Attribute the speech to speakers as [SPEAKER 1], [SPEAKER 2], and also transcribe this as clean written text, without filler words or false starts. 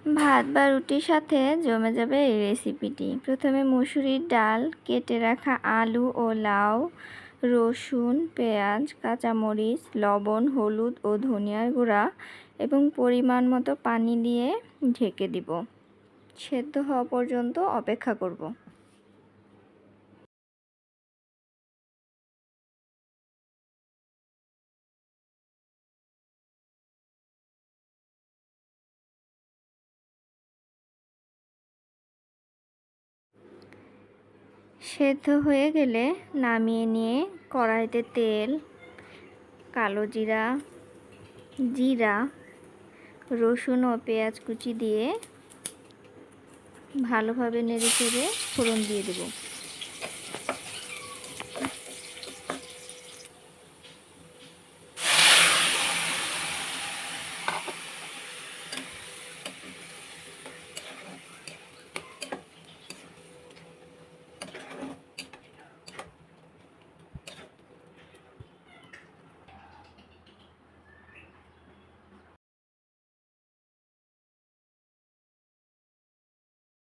[SPEAKER 1] ভাত বা রুটির সাথে জমে যাবে এই রেসিপিটি। প্রথমে মসুরির ডাল, কেটে রাখা আলু ও লাউ, রসুন, পেঁয়াজ, কাঁচামরিচ, লবণ, হলুদ ও ধনিয়ার গুঁড়া এবং পরিমাণ মতো পানি দিয়ে ঢেকে দিব। সেদ্ধ হওয়া পর্যন্ত অপেক্ষা করব। সেদ্ধ হয়ে গেলে নামিয়ে নিয়ে কড়াইতে তেল, কালো জিরা, রসুন ও পেঁয়াজ কুচি দিয়ে ভালোভাবে নেড়ে চেড়ে ফোড়ন দিয়ে দেব।